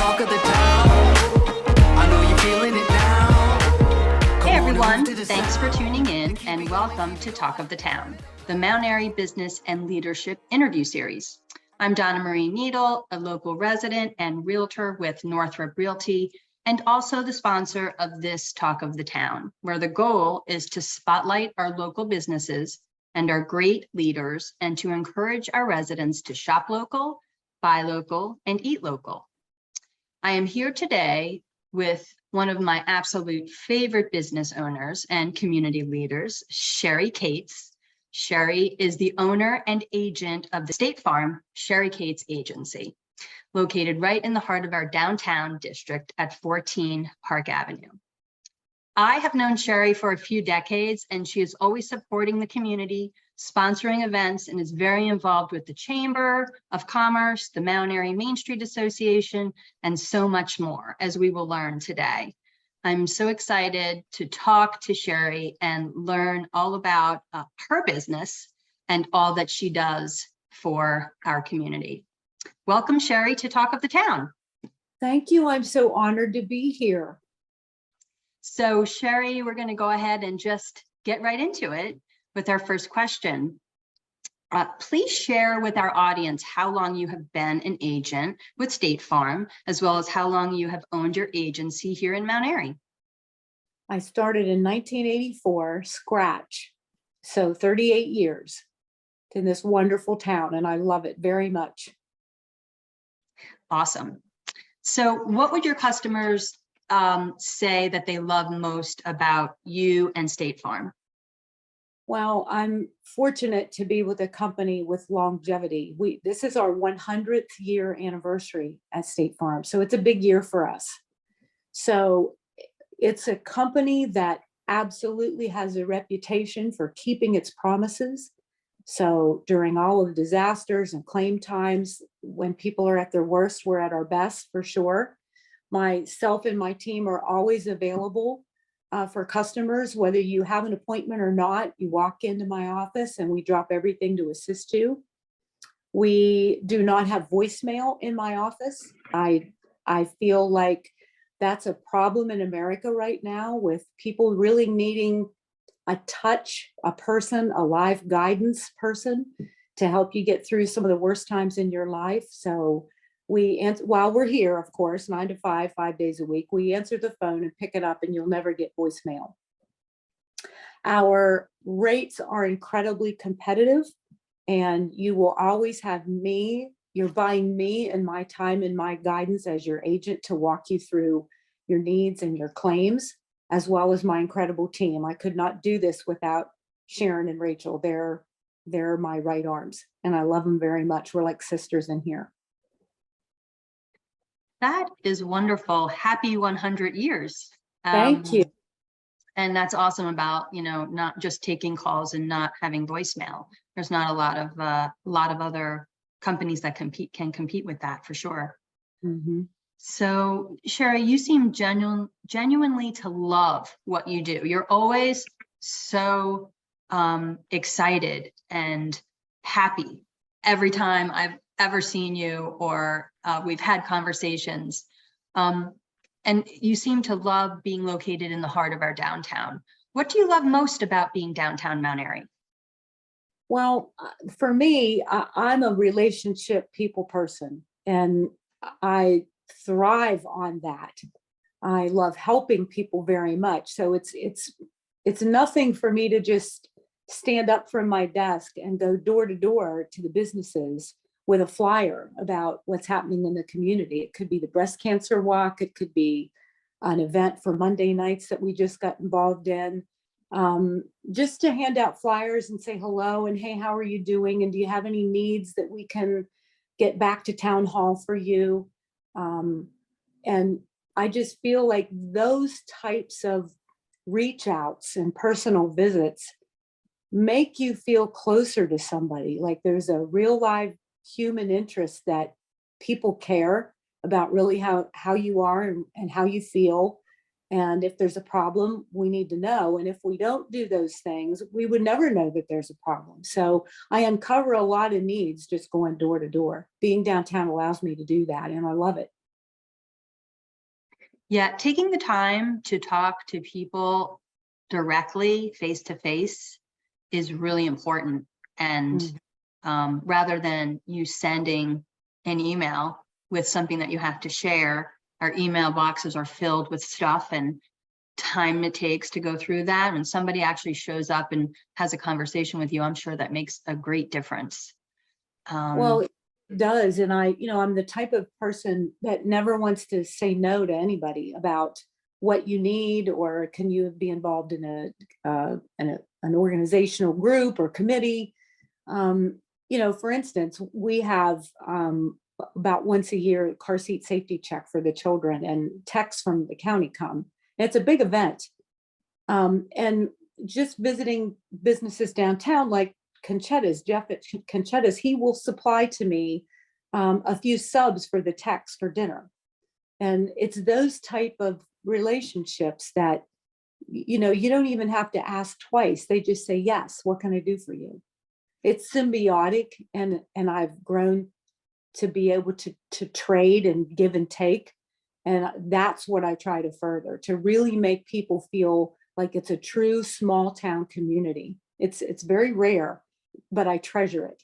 talk of the town. I know you're feeling it now. Hey everyone, thanks for tuning in and welcome to Talk of the Town, the Mount Airy Business and Leadership interview series. I'm Donnamarie Needle, a local resident and realtor with Northrop Realty, and also the sponsor of this Talk of the Town, where the goal is to spotlight our local businesses and our great leaders and to encourage our residents to shop local, buy local, and eat local. I am here today with one of my absolute favorite business owners and community leaders, Sheri Cates. Sheri is the owner and agent of the State Farm Sheri Cates Agency, located right in the heart of our downtown district at 14 Park Avenue. I have known Sheri for a few decades, and she is always supporting the community, sponsoring events, and is very involved with the Chamber of Commerce, the Mount Airy Main Street Association, and so much more, as we will learn today. I'm so excited to talk to Sheri and learn all about her business and all that she does for our community. Welcome, Sheri, to Talk of the Town. Thank you. I'm so honored to be here. So Sheri, we're going to go ahead and just get right into it with our first question. Please share with our audience how long you have been an agent with State Farm, as well as how long you have owned your agency here in Mount Airy. I started in 1984, scratch, so 38 years in this wonderful town, and I love it very much. Awesome. So what would your customers say that they love most about you and State Farm? Well, I'm fortunate to be with a company with longevity. This is our 100th year anniversary at State Farm, so it's a big year for us. So it's a company that absolutely has a reputation for keeping its promises. So during all of the disasters and claim times, when people are at their worst, we're at our best for sure. Myself and my team are always available for customers, whether you have an appointment or not. You walk into my office and we drop everything to assist you. We do not have voicemail in my office. I feel like that's a problem in America right now, with people really needing a touch, a person, a live guidance person to help you get through some of the worst times in your life. So while we're here, of course, 9 to 5, 5 days a week, we answer the phone and pick it up, and you'll never get voicemail. Our rates are incredibly competitive, and you will always have me. You're buying me and my time and my guidance as your agent to walk you through your needs and your claims, as well as my incredible team. I could not do this without Sharon and Rachel. They're my right arms, and I love them very much. We're like sisters in here. That is wonderful. Happy 100 years. Thank you. And that's awesome about, not just taking calls and not having voicemail. There's not a lot of other companies that can compete with that for sure. Mm-hmm. So Sheri, you seem genuinely to love what you do. You're always so excited and happy every time I've ever seen you or we've had conversations. And you seem to love being located in the heart of our downtown. What do you love most about being downtown Mount Airy? Well, for me, I'm a relationship people person, and I thrive on that. I love helping people very much. So it's nothing for me to just stand up from my desk and go door to door to the businesses with a flyer about what's happening in the community. It could be the breast cancer walk. It could be an event for Monday nights that we just got involved in. Just to hand out flyers and say hello and, hey, how are you doing? And do you have any needs that we can get back to town hall for you? And I just feel like those types of reach outs and personal visits make you feel closer to somebody. Like there's a real live human interest that people care about really how you are and how you feel. And if there's a problem, we need to know. And if we don't do those things, we would never know that there's a problem. So I uncover a lot of needs just going door to door. Being downtown allows me to do that, and I love it. Yeah, taking the time to talk to people directly, face to face, is really important. And rather than you sending an email with something that you have to share, our email boxes are filled with stuff and time it takes to go through that. When somebody actually shows up and has a conversation with you, I'm sure that makes a great difference. Well, it does. And I'm the type of person that never wants to say no to anybody about what you need, or can you be involved in an organizational group or committee. For instance, we have about once a year car seat safety check for the children, and techs from the county come. It's a big event. And just visiting businesses downtown like Conchetta's, Jeff at Conchetta's, he will supply to me a few subs for the techs for dinner. And it's those type of relationships that, you don't even have to ask twice. They just say, yes, what can I do for you? It's symbiotic, and I've grown to be able to trade and give and take. And that's what I try to further, to really make people feel like it's a true small town community. It's very rare, but I treasure it.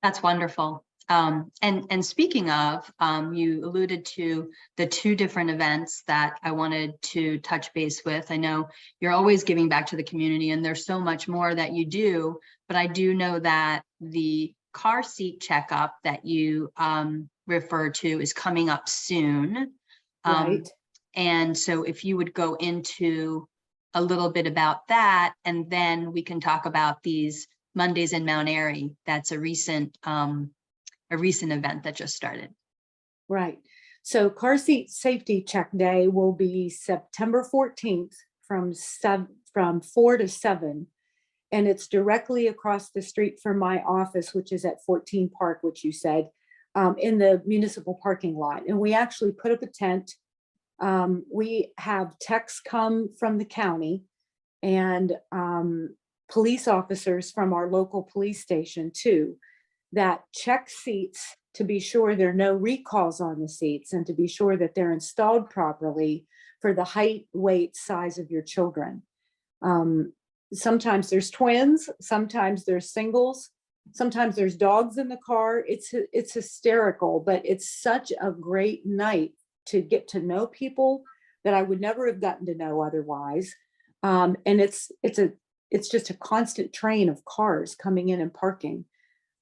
That's wonderful. And speaking of, you alluded to the two different events that I wanted to touch base with. I know you're always giving back to the community, and there's so much more that you do, but I do know that the car seat checkup that you refer to is coming up soon. Right. And so if you would go into a little bit about that, and then we can talk about these Mondays in Mount Airy. That's a recent event that just started. Right. So car seat safety check day will be September 14th from 4 to 7. And it's directly across the street from my office, which is at 14 Park, which you said, in the municipal parking lot. And we actually put up a tent. We have techs come from the county, and police officers from our local police station too, that check seats to be sure there are no recalls on the seats, and to be sure that they're installed properly for the height, weight, size of your children. Sometimes there's twins, sometimes there's singles, sometimes there's dogs in the car. It's hysterical, but it's such a great night to get to know people that I would never have gotten to know otherwise. And it's just a constant train of cars coming in and parking.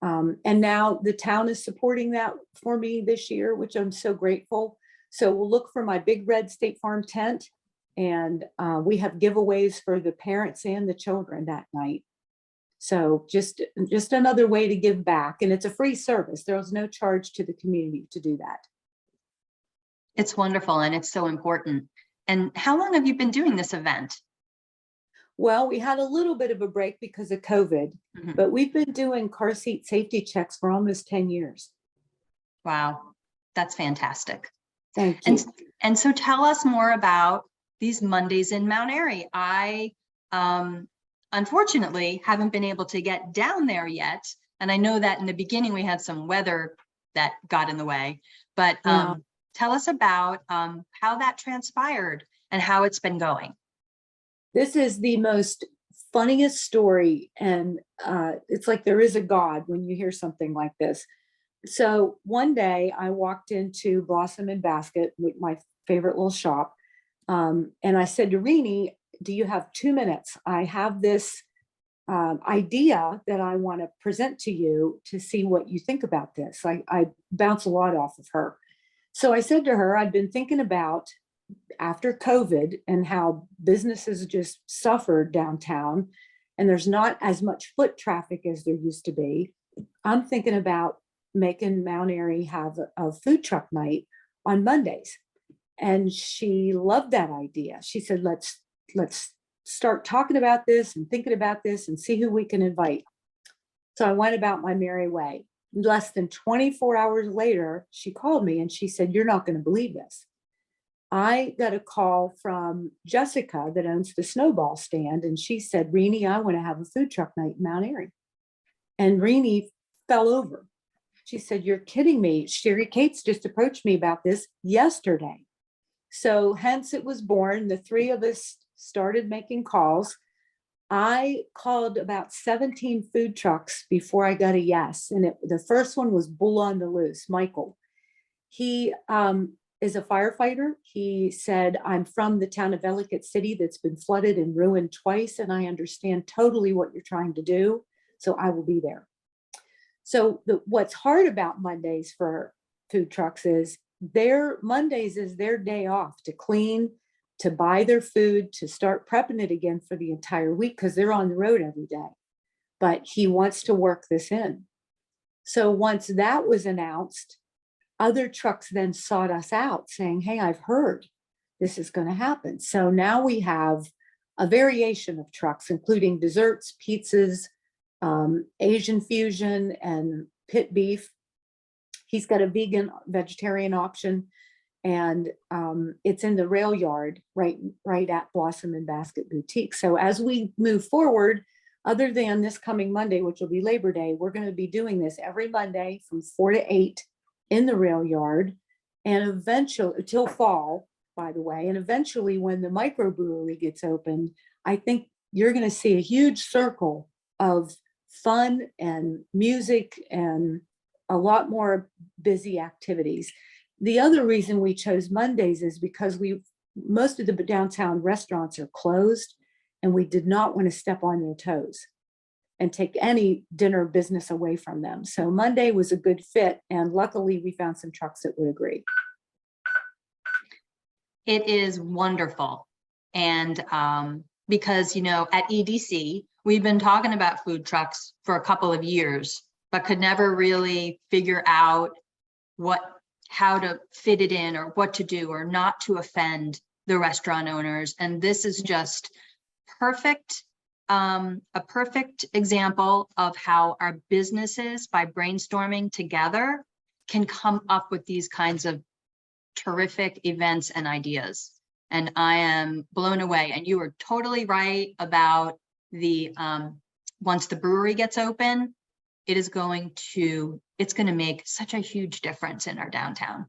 And now the town is supporting that for me this year, which I'm so grateful. So we'll look for my big red State Farm tent, and we have giveaways for the parents and the children that night. So just another way to give back, and it's a free service. There's no charge to the community to do that. It's wonderful, and it's so important. And how long have you been doing this event? Well, we had a little bit of a break because of COVID, but we've been doing car seat safety checks for almost 10 years. Wow, that's fantastic. Thank you. And so tell us more about these Mondays in Mount Airy. I unfortunately haven't been able to get down there yet. And I know that in the beginning we had some weather that got in the way, but tell us about how that transpired and how it's been going. This is the most funniest story, and it's like there is a God when you hear something like this. So one day I walked into Blossom and Basket, my favorite little shop, and I said to Renee, do you have 2 minutes? I have this idea that I want to present to you to see what you think about this. I bounce a lot off of her. So I said to her, I've been thinking about, after COVID and how businesses just suffered downtown, and there's not as much foot traffic as there used to be, I'm thinking about making Mount Airy have a food truck night on Mondays. And she loved that idea. She said, let's start talking about this and thinking about this and see who we can invite. So I went about my merry way. Less than 24 hours later, she called me and she said, you're not going to believe this. I got a call from Jessica that owns the Snowball stand, and she said, Renee, I want to have a food truck night in Mount Airy. And Renee fell over. She said, you're kidding me. Sheri Cates just approached me about this yesterday. So hence it was born. The three of us started making calls. I called about 17 food trucks before I got a yes. And the first one was Bull on the Loose, Michael. He is a firefighter. He said, I'm from the town of Ellicott City that's been flooded and ruined twice, and I understand totally what you're trying to do, so I will be there. So what's hard about Mondays for food trucks is Mondays is their day off to clean, to buy their food, to start prepping it again for the entire week because they're on the road every day. But he wants to work this in. So once that was announced, other trucks then sought us out saying, hey, I've heard this is going to happen. So now we have a variation of trucks, including desserts, pizzas, Asian fusion, and pit beef. He's got a vegan, vegetarian option, and it's in the rail yard right at Blossom and Basket Boutique. So as we move forward, other than this coming Monday, which will be Labor Day, we're going to be doing this every Monday from 4 to 8 in the rail yard, and eventually till fall, by the way, and eventually when the microbrewery gets open, I think you're going to see a huge circle of fun and music and a lot more busy activities. The other reason we chose Mondays is because most of the downtown restaurants are closed, and we did not want to step on their toes and take any dinner business away from them. So Monday was a good fit, and luckily we found some trucks that would agree. It is wonderful. And because, at EDC, we've been talking about food trucks for a couple of years, but could never really figure out how to fit it in or what to do or not to offend the restaurant owners. And this is just perfect. A perfect example of how our businesses, by brainstorming together, can come up with these kinds of terrific events and ideas. And I am blown away. And you were totally right about once the brewery gets open, it's going to make such a huge difference in our downtown.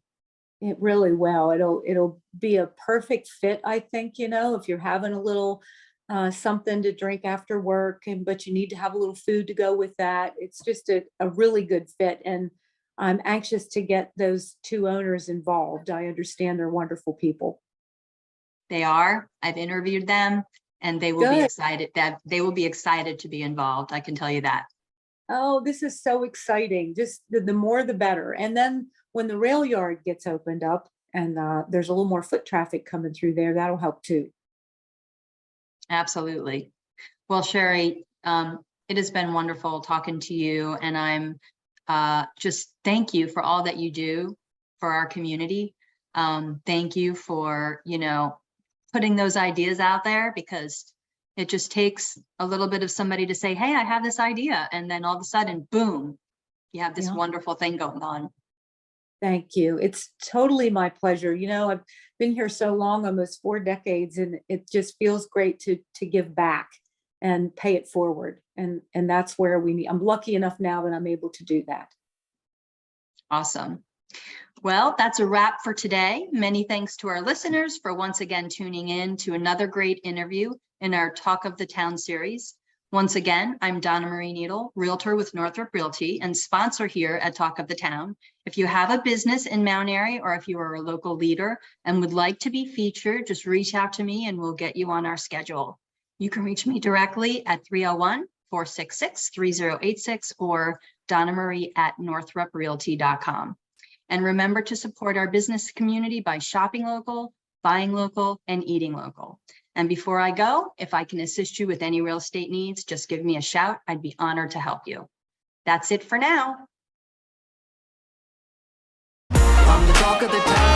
It really will. It'll be a perfect fit, I think, if you're having a little something to drink after work, but you need to have a little food to go with that. It's just a really good fit. And I'm anxious to get those two owners involved. I understand they're wonderful people. They are. I've interviewed them, and they will be excited to be involved. I can tell you that. Oh, this is so exciting. Just the more the better. And then when the rail yard gets opened up and there's a little more foot traffic coming through there, that'll help too. Absolutely. Well, Sheri, it has been wonderful talking to you, and I'm just thank you for all that you do for our community. Thank you for, putting those ideas out there, because it just takes a little bit of somebody to say, hey, I have this idea. And then all of a sudden, boom, you have this wonderful thing going on. Thank you. It's totally my pleasure. I've been here so long, almost 4 decades, and it just feels great to give back and pay it forward. And that's where I'm lucky enough now that I'm able to do that. Awesome. Well, that's a wrap for today. Many thanks to our listeners for once again tuning in to another great interview in our Talk of the Town series. Once again, I'm Donnamarie Needle, Realtor with Northrop Realty and sponsor here at Talk of the Town. If you have a business in Mount Airy, or if you are a local leader and would like to be featured, just reach out to me and we'll get you on our schedule. You can reach me directly at 301-466-3086 or donnamarie@northroprealty.com. And remember to support our business community by shopping local, buying local, and eating local. And before I go, if I can assist you with any real estate needs, just give me a shout. I'd be honored to help you. That's it for now. I'm the talk of the town.